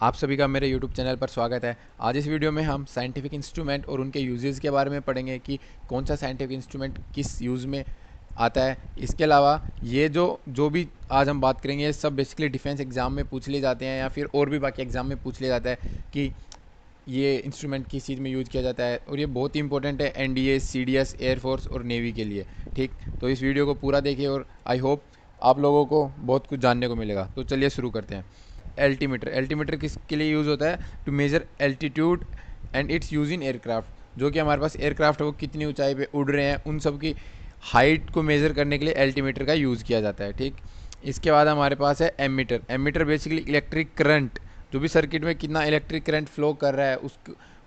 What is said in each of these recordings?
आप सभी का मेरे YouTube चैनल पर स्वागत है। आज इस वीडियो में हम साइंटिफिक इंस्ट्रूमेंट और उनके यूजेस के बारे में पढ़ेंगे कि कौन सा साइंटिफिक इंस्ट्रूमेंट किस यूज़ में आता है। इसके अलावा ये जो जो भी आज हम बात करेंगे ये सब बेसिकली डिफेंस एग्जाम में पूछ लिए जाते हैं या फिर और भी बाकी एग्जाम में पूछ लिया जाता है कि ये इंस्ट्रूमेंट किस चीज़ में यूज़ किया जाता है, और ये बहुत ही इंपॉर्टेंट है एनडीए, सीडीएस, एयरफोर्स और नेवी के लिए। ठीक, तो इस वीडियो को पूरा देखिए और आई होप आप लोगों को बहुत कुछ जानने को मिलेगा। तो चलिए शुरू करते हैं। एल्टीमीटर, एल्टीमीटर किसके लिए यूज़ होता है? To measure altitude and it's use in aircraft. जो कि हमारे पास एयरक्राफ्ट है वो कितनी ऊंचाई पे उड़ रहे हैं उन सब की हाइट को मेज़र करने के लिए एल्टीमीटर का यूज़ किया जाता है। ठीक, इसके बाद हमारे पास है ammeter. Ammeter basically electric current, जो भी सर्किट में कितना इलेक्ट्रिक करंट फ्लो कर रहा है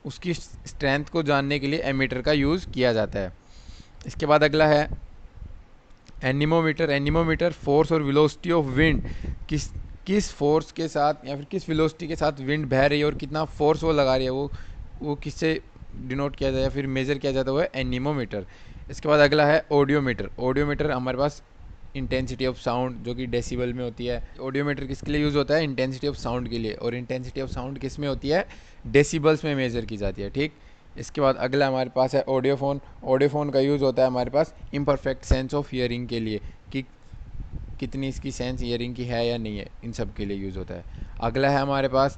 उसकी स्ट्रेंथ को जानने के लिए एमीटर का यूज़ किया जाता है। इसके बाद अगला है एनीमोमीटर। एनीमोमीटर फोर्स और वेलोसिटी ऑफ विंड, किस फोर्स के साथ या फिर किस वेलोसिटी के साथ विंड बह रही है और कितना फोर्स वो लगा रही है वो किससे डिनोट किया जाता है या फिर मेज़र किया जाता है, वो है एनीमोमीटर। इसके बाद अगला है ऑडियोमीटर। ऑडियोमीटर हमारे पास इंटेंसिटी ऑफ साउंड, जो कि डेसिबल में होती है। ऑडियोमीटर किसके लिए यूज़ होता है? इंटेंसिटी ऑफ साउंड के लिए, और इंटेंसिटी ऑफ साउंड किस में होती है? डेसिबल्स में मेज़र की जाती है। ठीक, इसके बाद अगला हमारे पास है ऑडियोफोन। ऑडियोफोन का यूज़ होता है हमारे पास इम्परफेक्ट सेंस ऑफ हियरिंग के लिए, कि कितनी इसकी सेंस हियरिंग की है या नहीं है, इन सब के लिए यूज़ होता है। अगला है हमारे पास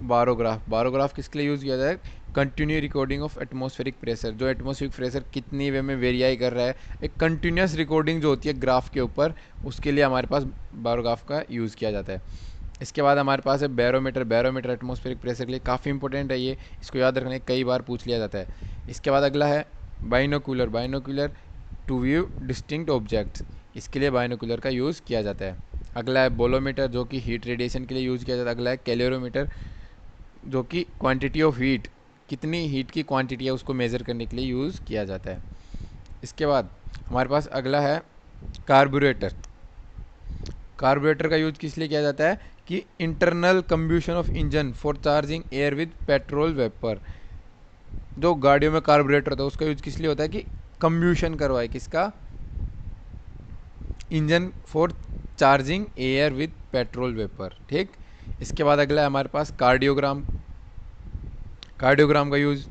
बारोग्राफ। बारोग्राफ किसके लिए यूज़ किया जाता है? Continue recording of atmospheric pressure, जो एटमॉस्फेरिक प्रेशर कितनी वे में वेरीआई कर रहा है, एक कंटिन्यूस रिकॉर्डिंग जो होती है ग्राफ के ऊपर, उसके लिए हमारे पास बारोग्राफ का यूज़ किया जाता है। इसके बाद हमारे पास है बैरोमीटर। बैरोमीटर एटमॉस्फेरिक प्रेशर के लिए काफ़ी इंपॉर्टेंट है, ये इसको याद रखने कई बार पूछ लिया जाता है। इसके बाद अगला है binocular. Binocular to view distinct objects, इसके लिए बाइनोकुलर का यूज़ किया जाता है। अगला है बोलोमीटर, जो कि हीट रेडिएशन के लिए यूज़ किया जाता है। अगला है कैलोरीमीटर, जो कि क्वांटिटी ऑफ हीट, कितनी हीट की क्वांटिटी है उसको मेज़र करने के लिए यूज़ किया जाता है। इसके बाद हमारे पास अगला है कार्बोरेटर। कार्बोरेटर का यूज़ किस लिए किया जाता है? कि internal combustion of engine for charging air with petrol vapour. जो गाड़ियों में कार्बोरेटर होता है उसका यूज किस लिए होता है? कि कंब्यूशन करवाए किसका? Engine for charging air with petrol vapour. ठीक, इसके बाद अगला है हमारे पास कार्डियोग्राम। कार्डियोग्राम का use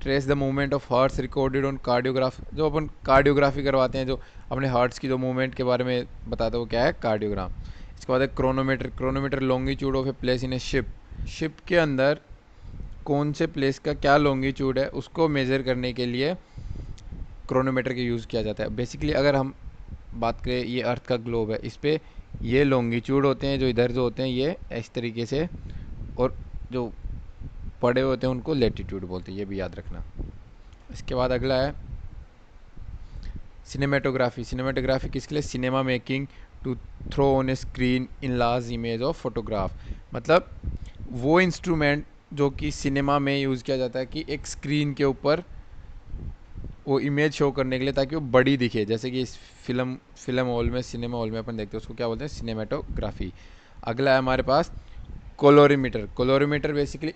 trace the movement of hearts recorded on cardiograph. जो अपन कार्डियोग्राफी करवाते हैं, जो अपने हार्ट्स की जो मूवमेंट के बारे में बताता है, वो क्या है? कार्डियोग्राम। इसके बाद है chronometer. Chronometer longitude of a place in A ship. Ship के अंदर कौन से प्लेस का क्या लॉन्गिट्यूड है उसको मेज़र करने के लिए क्रोनोमीटर का यूज़ किया जाता है। बेसिकली अगर हम बात करें, ये अर्थ का ग्लोब है, इस पर ये लॉन्गिट्यूड होते हैं, जो इधर जो होते हैं ये इस तरीके से, और जो पड़े होते हैं उनको लेटीट्यूड बोलते हैं, ये भी याद रखना। इसके बाद अगला है सिनेमेटोग्राफी। सिनेमेटोग्राफी किसके लिए? Cinema making to throw on a screen in large image of photograph. मतलब वो इंस्ट्रूमेंट जो कि सिनेमा में यूज़ किया जाता है, कि एक स्क्रीन के ऊपर वो इमेज शो करने के लिए, ताकि वो बड़ी दिखे। जैसे कि इस फिल्म हॉल में, सिनेमा हॉल में अपन देखते हैं, उसको क्या बोलते हैं? सिनेमेटोग्राफी। अगला है हमारे पास कोलोरीमीटर। कोलोरीमीटर बेसिकली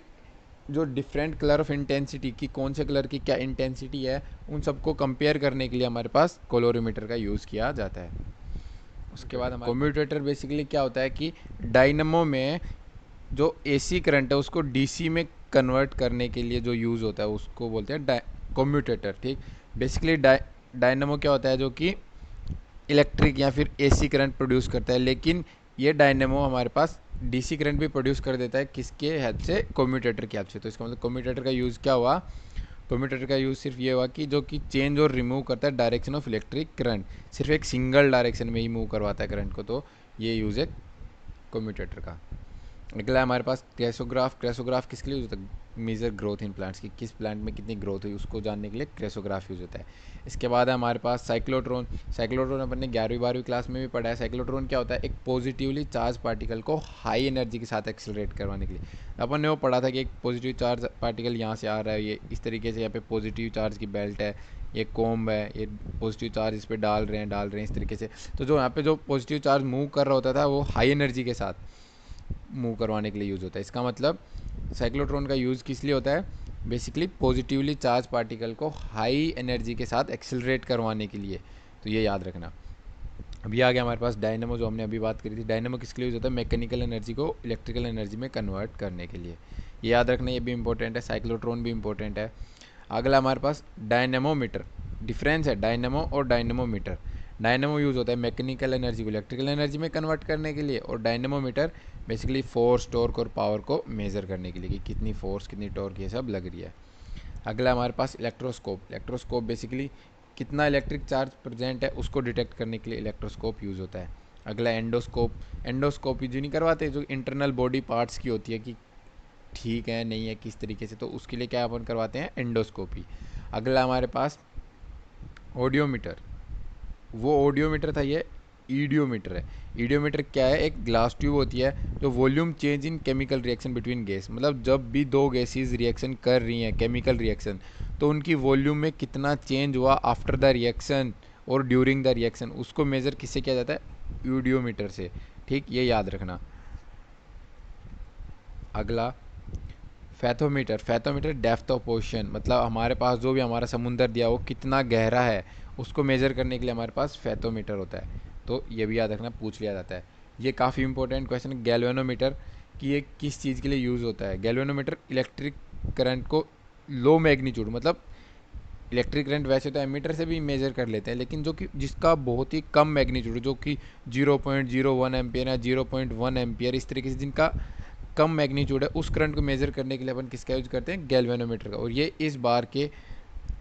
जो डिफरेंट कलर ऑफ इंटेंसिटी, की कौन से कलर की क्या इंटेंसिटी है, उन सबको कंपेयर करने के लिए हमारे पास कोलोरीमीटर का यूज़ किया जाता है। उसके बाद हमारा कम्यूटेटर बेसिकली क्या होता है? कि डायनमो में जो एसी करंट है उसको डीसी में कन्वर्ट करने के लिए जो यूज़ होता है उसको बोलते हैं कम्यूटेटर। ठीक, बेसिकली डायनमो क्या होता है? जो कि इलेक्ट्रिक या फिर एसी करंट प्रोड्यूस करता है, लेकिन ये डायनेमो हमारे पास डीसी करंट भी प्रोड्यूस कर देता है। किसके हेल्प से? कम्यूटेटर की हेल्प से। तो इसका मतलब कम्यूटेटर का यूज़ क्या हुआ? कम्यूटेटर का यूज़ सिर्फ ये हुआ कि जो कि चेंज और रिमूव करता है डायरेक्शन ऑफ इलेक्ट्रिक करंट, सिर्फ एक सिंगल डायरेक्शन में ही मूव करवाता है करंट को। तो ये यूज़ है कम्यूटेटर का। अगला है हमारे पास क्रेसोग्राफ। क्रेसोग्राफ किसके लिए यूज होता है? मेजर ग्रोथ इन प्लांट्स की, किस प्लांट में कितनी ग्रोथ हुई उसको जानने के लिए क्रेसोग्राफ यूज होता है। इसके बाद है हमारे पास साइक्लोट्रॉन। साइक्लोट्रॉन अपन ने 11वीं 12वीं क्लास में भी पढ़ा है। साइक्लोट्रॉन क्या होता है? एक पॉजिटिवली चार्ज पार्टिकल को हाई एनर्जी के साथ एक्सेलरेट करवाने के लिए। अपन ने वो पढ़ा था कि एक पॉजिटिव चार्ज पार्टिकल यहाँ से आ रहा है, ये इस तरीके से, यहाँ पे पॉजिटिव चार्ज की बेल्ट है, ये कोम्ब है, ये पॉजिटिव चार्ज इस पर डाल रहे हैं इस तरीके से। तो जो यहाँ पे जो पॉजिटिव चार्ज मूव कर रहा होता था वो हाई एनर्जी के साथ मूव करवाने के लिए यूज़ होता है। इसका मतलब साइक्लोट्रॉन का यूज़ किस लिए होता है? बेसिकली पॉजिटिवली चार्ज पार्टिकल को हाई एनर्जी के साथ एक्सेलरेट करवाने के लिए। तो ये याद रखना। अभी आ गया हमारे पास डायनेमो, जो हमने अभी बात करी थी। डायनेमो किसके लिए यूज़ होता है? मैकेनिकल एनर्जी को इलेक्ट्रिकल एनर्जी में कन्वर्ट करने के लिए। ये याद रखना, ये भी इंपॉर्टेंट है। साइक्लोट्रॉन भी इंपॉर्टेंट है। अगला हमारे पास डायनेमोमीटर। डिफरेंस है डायनेमो और डायनेमोमीटर। डायनेमो यूज़ होता है मैकेनिकल एनर्जी को इलेक्ट्रिकल एनर्जी में कन्वर्ट करने के लिए, और डायनेमोमीटर बेसिकली फोर्स, टॉर्क और पावर को मेज़र करने के लिए कि कितनी फोर्स, कितनी टॉर्क, ये सब लग रही है। अगला हमारे पास इलेक्ट्रोस्कोप। इलेक्ट्रोस्कोप बेसिकली कितना इलेक्ट्रिक चार्ज प्रेजेंट है उसको डिटेक्ट करने के लिए इलेक्ट्रोस्कोप यूज़ होता है। अगला एंडोस्कोप। एंडोस्कोप यूज नहीं करवाते, जो इंटरनल बॉडी पार्ट्स की होती है कि ठीक है नहीं है किस तरीके से, तो उसके लिए क्या अपन करवाते हैं? एंडोस्कोपी। अगला हमारे पास ऑडियोमीटर। वो ऑडियोमीटर था, ये ईडियोमीटर है। ईडियोमीटर क्या है? एक ग्लास ट्यूब होती है जो volume change in chemical reaction between gas, मतलब जब भी दो गैसेज रिएक्शन कर रही हैं केमिकल रिएक्शन, तो उनकी वॉल्यूम में कितना चेंज हुआ आफ्टर द रिएक्शन और ड्यूरिंग द रिएक्शन, उसको मेज़र किससे किया जाता है? ईडियोमीटर से। ठीक, ये याद रखना। अगला fathometer. Fathometer depth of ocean, मतलब हमारे पास जो भी हमारा समुंदर दिया हो कितना गहरा है उसको मेज़र करने के लिए हमारे पास फैथोमीटर होता है। तो ये भी याद रखना, पूछ लिया जाता है। ये काफ़ी इंपॉर्टेंट क्वेश्चन है। गैल्वेनोमीटर कि ये किस चीज़ के लिए यूज़ होता है? गैल्वेनोमीटर इलेक्ट्रिक करंट को लो मैग्नीट्यूड, मतलब इलेक्ट्रिक करंट वैसे तो एमीटर से भी मेजर कर लेते हैं, लेकिन जो कि जिसका बहुत ही कम मैग्नीट्यूड, जो कि 0.01 एम्पियर या 0.1 एम्पियर, इस तरीके से जिनका कम मैग्नीट्यूड है, उस करंट को मेज़र करने के लिए अपन किसका यूज़ करते हैं? गैल्वेनोमीटर का। और ये इस बार के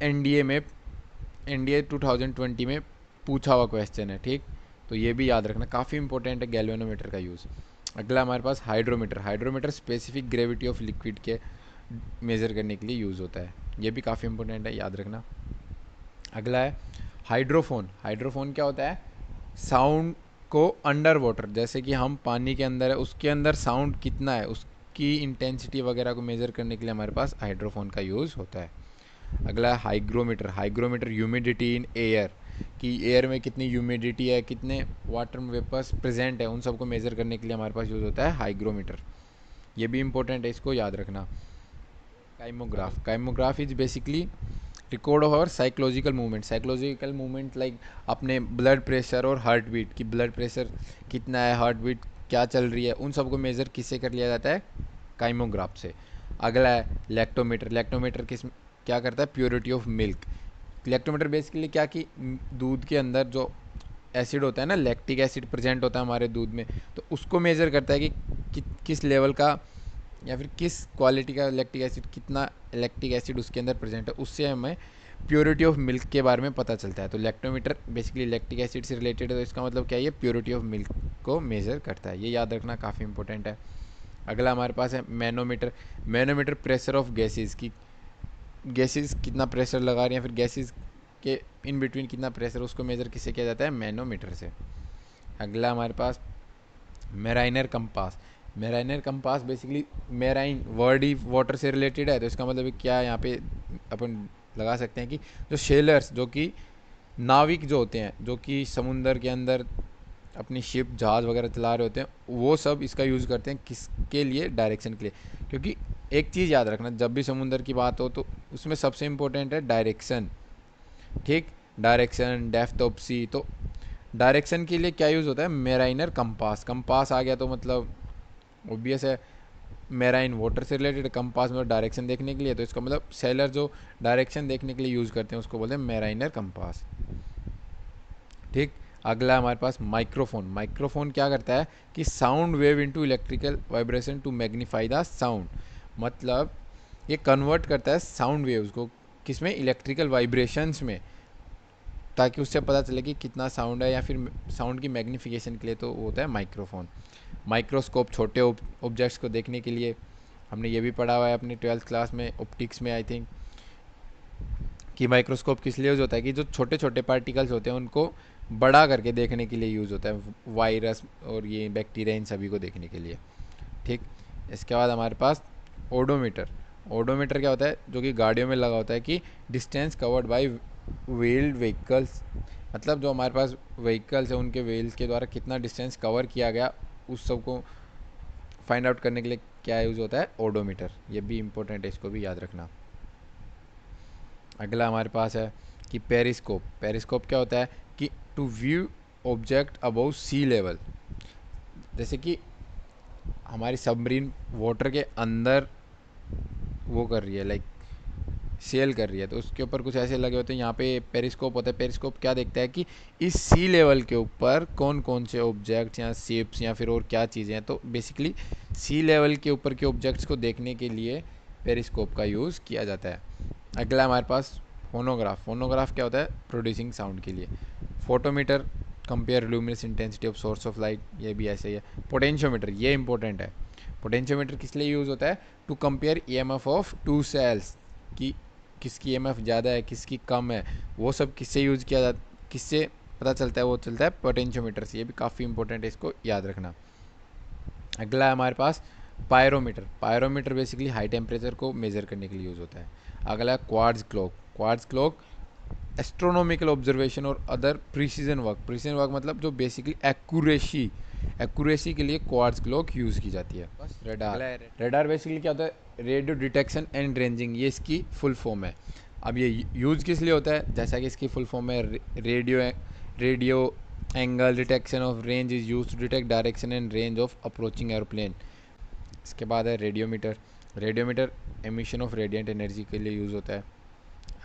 एनडीए में, एनडीए 2020 में पूछा हुआ क्वेश्चन है। ठीक, तो ये भी याद रखना, काफ़ी इंपॉर्टेंट है गैल्वेनोमीटर का यूज़। अगला हमारे पास hydrometer. Hydrometer specific gravity of liquid के मेज़र करने के लिए यूज़ होता है। ये भी काफ़ी इंपॉर्टेंट है, याद रखना। अगला है हाइड्रोफोन। हाइड्रोफोन क्या होता है? साउंड को अंडर वाटर, जैसे कि हम पानी के अंदर है, उसके अंदर साउंड कितना है उसकी इंटेंसिटी वगैरह को मेज़र करने के लिए हमारे पास हाइड्रोफोन का यूज़ होता है। अगला है hygrometer. Hygrometer humidity in air, कि एयर में कितनी ह्यूमिडिटी है, कितने वाटर वेपर्स प्रेजेंट है, उन सबको मेज़र करने के लिए हमारे पास यूज़ होता है हाइग्रोमीटर। ये भी इंपॉर्टेंट है, इसको याद रखना। Kymograph. Kymograph is basically record of our psychological movement. Psychological movement like अपने ब्लड प्रेशर और हार्ट बीट, की ब्लड प्रेशर कितना है, हार्ट बीट क्या चल रही है, उन सबको मेज़र किससे कर लिया जाता है? काइमोग्राफ से। अगला है लैक्टोमीटर। लैक्टोमीटर किस क्या करता है? Purity of milk. Lactometer basically क्या, कि दूध के अंदर जो एसिड होता है ना, लैक्टिक एसिड प्रेजेंट होता है हमारे दूध में, तो उसको मेज़र करता है कि किस लेवल का या फिर किस क्वालिटी का लैक्टिक एसिड, कितना लैक्टिक एसिड उसके अंदर प्रेजेंट है, उससे हमें प्योरिटी ऑफ मिल्क के बारे में पता चलता है। तो लैक्टोमीटर बेसिकली लैक्टिक एसिड से रिलेटेड है, तो इसका मतलब क्या है? ये प्योरिटी ऑफ मिल्क को मेज़र करता है। ये याद रखना, काफ़ी इंपॉर्टेंट है। अगला हमारे पास है manometer. Manometer pressure of gases, की गैसेज कितना प्रेशर लगा रही हैं, फिर गैसेज के इन बिटवीन कितना प्रेशर, उसको मेज़र किससे किया जाता है? मैनोमीटर से। अगला हमारे पास mariner compass. Mariner compass basically, marine word ही वाटर से रिलेटेड है, तो इसका मतलब क्या है? यहाँ पे अपन लगा सकते हैं कि जो शेलर्स, जो कि नाविक जो होते हैं, जो कि समुंदर के अंदर अपनी शिप जहाज़ वगैरह चला रहे होते हैं, वो सब इसका यूज़ करते हैं किसके लिए? डायरेक्शन के लिए। क्योंकि एक चीज़ याद रखना, जब भी समुंदर की बात हो तो उसमें सबसे इम्पोर्टेंट है डायरेक्शन। ठीक, डायरेक्शन, डेप्थ ऑफ सी। तो डायरेक्शन के लिए क्या यूज़ होता है? मेराइनर कंपास। कंपास आ गया तो मतलब ऑब्वियस है, मेराइन वाटर से रिलेटेड, कंपास में डायरेक्शन देखने के लिए, तो इसका मतलब सेलर जो डायरेक्शन देखने के लिए यूज़ करते हैं उसको बोलते हैं मेराइनर कंपास। ठीक, अगला हमारे पास माइक्रोफोन। माइक्रोफोन क्या करता है? कि sound wave into electrical vibration to magnify the sound, मतलब ये कन्वर्ट करता है साउंड वेव्स को किसमें? इलेक्ट्रिकल वाइब्रेशंस में, ताकि उससे पता चले कि कितना साउंड है, या फिर साउंड की मैग्नीफिकेशन के लिए, तो वो होता है माइक्रोफोन। माइक्रोस्कोप, छोटे ऑब्जेक्ट्स को देखने के लिए, हमने ये भी पढ़ा हुआ है अपने 12th क्लास में, ऑप्टिक्स में आई थिंक, कि माइक्रोस्कोप किस लिए यूज़ होता है? कि जो छोटे छोटे पार्टिकल्स होते हैं उनको बड़ा करके देखने के लिए यूज़ होता है, वायरस और ये बैक्टीरिया, इन सभी को देखने के लिए। ठीक, इसके बाद हमारे पास ओडोमीटर। ओडोमीटर क्या होता है? जो कि गाड़ियों में लगा होता है, कि distance covered by wheeled vehicles, मतलब जो हमारे पास व्हीकल्स हैं उनके व्हील्स के द्वारा कितना डिस्टेंस कवर किया गया, उस सब को फाइंड आउट करने के लिए क्या यूज़ होता है? ओडोमीटर। ये भी इंपॉर्टेंट है, इसको भी याद रखना। अगला हमारे पास है कि पेरिस्कोप। पेरिस्कोप क्या होता है? कि to view object above sea level, जैसे कि हमारी सबमरीन वाटर के अंदर वो कर रही है, लाइक सेल कर रही है, तो उसके ऊपर कुछ ऐसे लगे होते हैं। यहाँ पे पेरिस्कोप होता है। पेरिस्कोप क्या देखता है कि इस सी लेवल के ऊपर कौन कौन से ऑब्जेक्ट्स या शेप्स या फिर और क्या चीज़ें हैं। तो बेसिकली सी लेवल के ऊपर के ऑब्जेक्ट्स को देखने के लिए पेरिस्कोप का यूज़ किया जाता है। अगला हमारे पास फोनोग्राफ। फोनोग्राफ क्या होता है? प्रोड्यूसिंग साउंड के लिए। Photometer, compare luminous intensity of source of light, ये भी ऐसे ही है। पोटेंशियोमीटर, ये इंपॉर्टेंट है। पोटेंशियोमीटर किस लिए यूज़ होता है? To compare EMF of two cells, कि किसकी ईएमएफ ज़्यादा है किसकी कम है, वो सब किससे यूज़ किया जाता, किससे पता चलता है? वो चलता है पोटेंशियोमीटर से। ये भी काफ़ी इंपॉर्टेंट है, इसको याद रखना। अगला है हमारे पास pyrometer. Pyrometer basically high temperature को मेज़र करने के लिए यूज़ होता है। अगला है quartz clock. Quartz clock astronomical observation और other precision work. Precision work मतलब जो बेसिकली एक्यूरेसी के लिए क्वार्ट्ज क्लॉक यूज़ की जाती है। बस रेडार। रेडार बेसिकली क्या होता है? रेडियो डिटेक्शन एंड रेंजिंग, ये इसकी फुल फॉर्म है। अब ये यूज़ किस लिए होता है? जैसा कि इसकी फुल फॉर्म है, radio angle detection of range is use to detect direction and range of approaching aeroplane. इसके बाद है radiometer. Radiometer emission of radiant energy के लिए यूज़ होता है।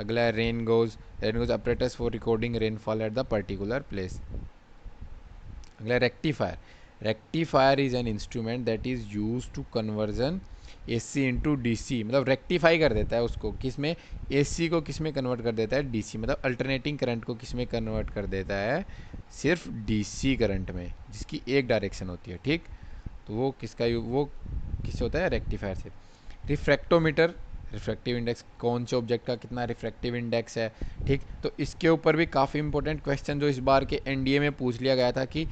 अगला है rain gauge apparatus for recording rainfall at the particular place. अगला rectifier. Rectifier is an instrument that is use to conversion AC into DC, मतलब रेक्टिफाई कर देता है उसको, किस में? एसी को किस में कन्वर्ट कर देता है? डीसी, मतलब अल्टरनेटिंग करंट को किस में कन्वर्ट कर देता है? सिर्फ डीसी करंट में, जिसकी एक डायरेक्शन होती है। ठीक, तो वो किससे होता है? रेक्टिफायर से। रिफ्रैक्टोमीटर, रिफ्रैक्टिव इंडेक्स, कौन से ऑब्जेक्ट का कितना रिफ्रैक्टिव इंडेक्स है। ठीक, तो इसके ऊपर भी काफ़ी इंपॉर्टेंट क्वेश्चन जो इस बार के एनडीए में पूछ लिया गया था कि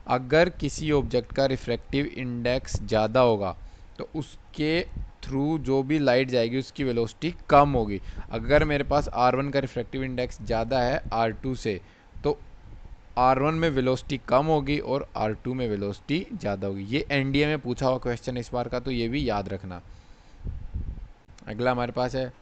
अगर किसी ऑब्जेक्ट का रिफ्रैक्टिव इंडेक्स ज़्यादा होगा तो उसके थ्रू जो भी लाइट जाएगी उसकी वेलोसिटी कम होगी। अगर मेरे पास R1 का रिफ्रैक्टिव इंडेक्स ज़्यादा है R2 से, तो R1 में वेलोसिटी कम होगी और R2 में वेलोसिटी ज़्यादा होगी। ये एनडीए में पूछा हुआ क्वेश्चन इस बार का, तो ये भी याद रखना। अगला हमारे पास है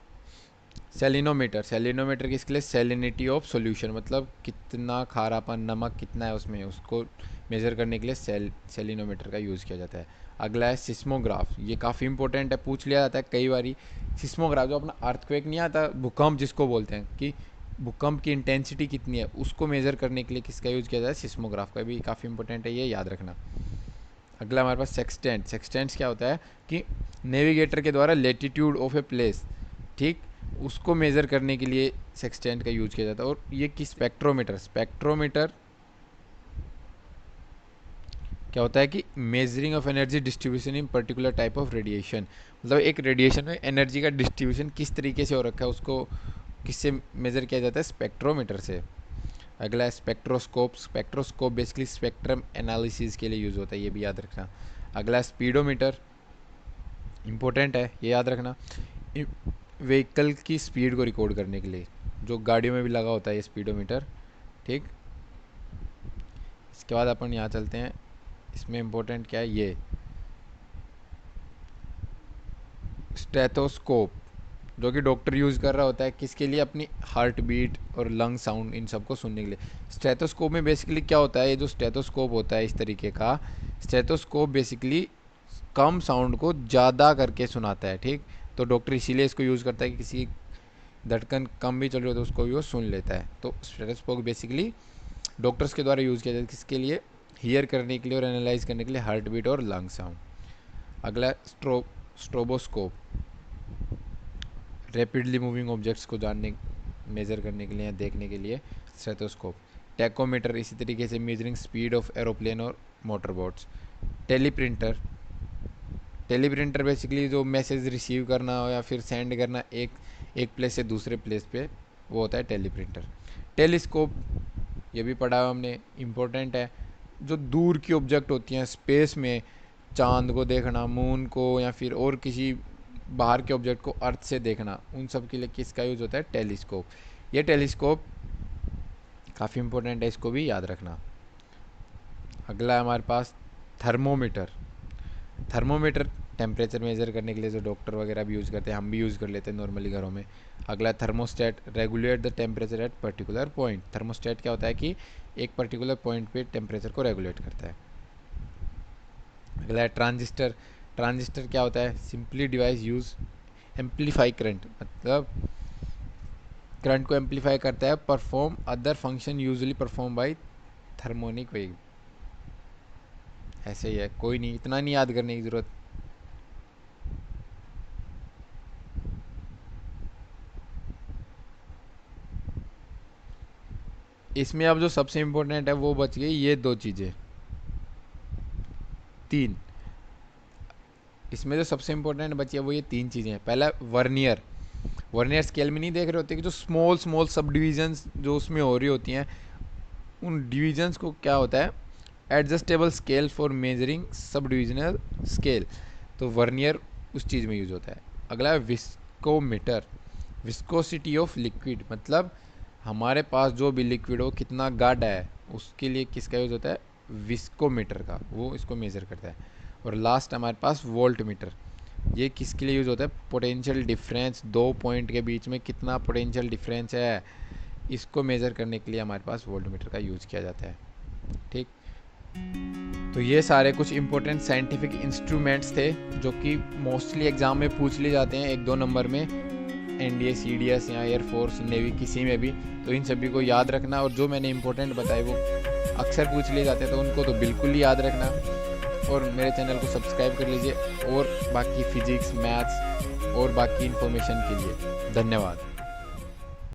सेलिनोमीटर। सेलिनोमीटर किसके लिए? सेलिनिटी ऑफ सॉल्यूशन, मतलब कितना खारापन, नमक कितना है उसमें, उसको मेज़र करने के लिए सेलिनोमीटर का यूज़ किया जाता है। अगला है सिस्मोग्राफ। ये काफ़ी इंपॉर्टेंट है, पूछ लिया जाता है कई बारी। सिस्मोग्राफ जो अपना अर्थक्वेक नहीं आता, भूकंप जिसको बोलते हैं, कि भूकंप की इंटेंसिटी कितनी है, उसको मेज़र करने के लिए किसका यूज़ किया जाता है? सिस्मोग्राफ का। भी काफ़ी इंपॉर्टेंट है, ये याद रखना। अगला हमारे पास सेक्सटेंट। सेक्सटेंट क्या होता है? कि नेविगेटर के द्वारा लेटीट्यूड ऑफ ए प्लेस, ठीक, उसको मेज़र करने के लिए सेक्सटेंट का यूज किया जाता है। और ये कि स्पेक्ट्रोमीटर। स्पेक्ट्रोमीटर क्या होता है? कि measuring of energy distribution in particular type of radiation, मतलब एक रेडिएशन में एनर्जी का डिस्ट्रीब्यूशन किस तरीके से हो रखा है, उसको किससे मेज़र किया जाता है? स्पेक्ट्रोमीटर से। अगला है spectroscope. Spectroscope basically spectrum analysis के लिए यूज़ होता है, ये भी याद रखना। अगला है स्पीडोमीटर, इंपॉर्टेंट है, ये याद रखना। व्हीकल की स्पीड को रिकॉर्ड करने के लिए, जो गाड़ियों में भी लगा होता है ये स्पीडोमीटर। ठीक, इसके बाद अपन यहाँ चलते हैं। इसमें इंपॉर्टेंट क्या है? ये स्टेथोस्कोप, जो कि डॉक्टर यूज़ कर रहा होता है किसके लिए? अपनी हार्ट बीट और लंग साउंड, इन सबको सुनने के लिए। स्टेथोस्कोप में बेसिकली क्या होता है? ये जो स्टेथोस्कोप होता है इस तरीके का, स्टेथोस्कोप बेसिकली कम साउंड को ज़्यादा करके सुनाता है। ठीक, तो डॉक्टर इसीलिए इसको यूज़ करता है कि किसी धड़कन कम भी चल रही हो तो उसको भी वो सुन लेता है। तो स्टेथोस्कोप बेसिकली डॉक्टर्स के द्वारा यूज़ किया जाता है किसके लिए? हियर करने के लिए और एनालाइज करने के लिए हार्ट बीट और लंग साउंड। अगला स्ट्रोबोस्कोप, रैपिडली मूविंग ऑब्जेक्ट्स को जानने, मेज़र करने के लिए या देखने के लिए स्टेथोस्कोप। टैकोमीटर, इसी तरीके से मेजरिंग स्पीड ऑफ एरोप्लेन और motor boats. Teleprinter, teleprinter basically जो मैसेज रिसीव करना हो या फिर सेंड करना एक प्लेस से दूसरे प्लेस पे, वो होता है टेलीप्रिंटर। टेलीस्कोप, ये भी पढ़ा हमने, इम्पोर्टेंट है। जो दूर की ऑब्जेक्ट होती हैं स्पेस में, चांद को देखना, मून को, या फिर और किसी बाहर के ऑब्जेक्ट को अर्थ से देखना, उन सब के लिए किसका यूज़ होता है? टेलीस्कोप। ये टेलीस्कोप काफ़ी इंपॉर्टेंट है, इसको भी याद रखना। अगला है हमारे पास थर्मोमीटर। थर्मोमीटर टेम्परेचर मेज़र करने के लिए जो डॉक्टर वगैरह भी यूज़ करते हैं, हम भी यूज़ कर लेते हैं नॉर्मली घरों में। अगला thermostat, regulate the temperature at particular point. Thermostat क्या होता है कि एक पर्टिकुलर पॉइंट पे टेम्परेचर को रेगुलेट करता है। अगला है ट्रांजिस्टर। ट्रांजिस्टर क्या होता है? Simply device use amplify current, मतलब करंट को एम्पलीफाई करता है। Perform other function usually perform by thermionic wave. ऐसे ही है, कोई नहीं, इतना नहीं याद करने की ज़रूरत। इसमें अब जो सबसे इम्पोर्टेंट है वो बच गई ये दो चीज़ें, तीन। इसमें जो सबसे इम्पोर्टेंट बची है वो ये तीन चीज़ें हैं। पहला वर्नियर। वर्नियर स्केल में नहीं देख रहे होते कि जो स्मॉल स्मॉल सब डिविजन्स जो उसमें हो रही होती हैं, उन डिविजन्स को क्या होता है? Adjustable scale for measuring sub divisional scale. तो वर्नियर उस चीज़ में यूज़ होता है। अगला है विस्कोमीटर। विस्कोसिटी ऑफ लिक्विड, मतलब हमारे पास जो भी लिक्विड हो कितना गाढ़ा है, उसके लिए किसका यूज़ होता है? विस्कोमीटर का, वो इसको मेज़र करता है। और लास्ट हमारे पास वोल्ट मीटर। ये किसके लिए यूज़ होता है? पोटेंशियल डिफरेंस, दो पॉइंट के बीच में कितना पोटेंशियल डिफरेंस है, इसको मेज़र करने के लिए हमारे पास वोल्ट मीटर का यूज़ किया जाता है। ठीक, तो ये सारे कुछ इंपॉर्टेंट साइंटिफिक इंस्ट्रूमेंट्स थे जो कि मोस्टली एग्ज़ाम में पूछ लिए जाते हैं 1-2 नंबर में, एनडीए, सीडीएस या एयरफोर्स, नेवी, किसी में भी। तो इन सभी को याद रखना, और जो मैंने इंपॉर्टेंट बताए वो अक्सर पूछ लिए जाते हैं, तो उनको तो बिल्कुल ही याद रखना। और मेरे चैनल को सब्सक्राइब कर लीजिए और बाकी फिजिक्स, मैथ्स और बाकी इन्फॉर्मेशन के लिए धन्यवाद।